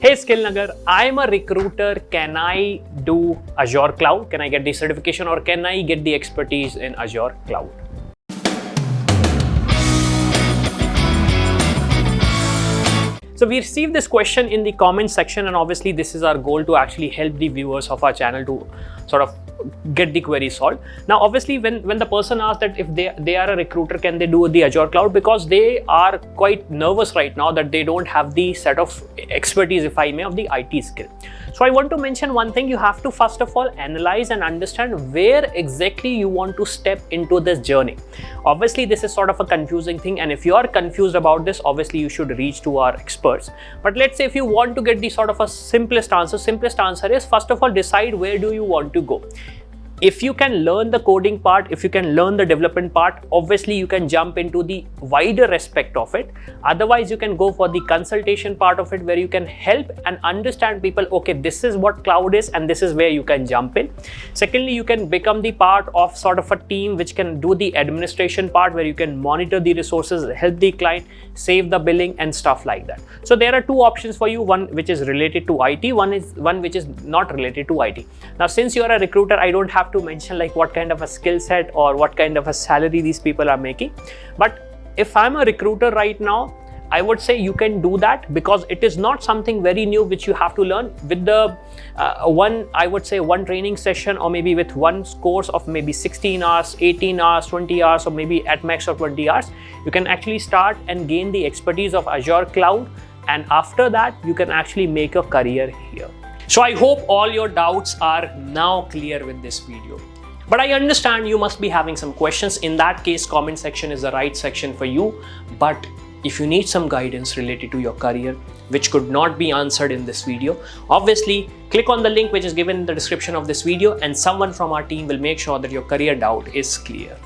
Hey Skillnagar, I'm a recruiter. Can I do Azure Cloud? Can I get the certification or can I get the expertise in Azure Cloud? So we received this question in the comment section, and obviously this is our goal to actually help the viewers of our channel to sort of get the query solved. Now obviously when the person asked that if they are a recruiter, can they do the Azure Cloud, because they are quite nervous right now that they don't have the set of expertise, if I may, of the IT skill. So I want to mention one thing. You have to first of all analyze and understand where exactly you want to step into this journey. Obviously this is sort of a confusing thing, and if you are confused about this, obviously you should reach to our experts. But let's say if you want to get the sort of a simplest answer is first of all decide where do you want to go. If you can learn the coding part, if you can learn the development part, obviously you can jump into the wider aspect of it. Otherwise, you can go for the consultation part of it, where you can help and understand people, okay, this is what cloud is and this is where you can jump in. Secondly, you can become the part of sort of a team which can do the administration part, where you can monitor the resources, help the client, save the billing and stuff like that. So there are two options for you, one which is related to IT, one which is not related to IT. Now, since you are a recruiter, I don't have to mention like what kind of a skill set or what kind of a salary these people are making. But if I'm a recruiter right now, I would say you can do that, because it is not something very new which you have to learn. With the one training session, or maybe with one course of maybe 16 hours, 18 hours, 20 hours, or maybe at max of 20 hours, you can actually start and gain the expertise of Azure Cloud. And after that, you can actually make a career here. So I hope all your doubts are now clear with this video. But I understand you must be having some questions. In that case, comment section is the right section for you. But if you need some guidance related to your career, which could not be answered in this video, obviously click on the link which is given in the description of this video, and someone from our team will make sure that your career doubt is clear.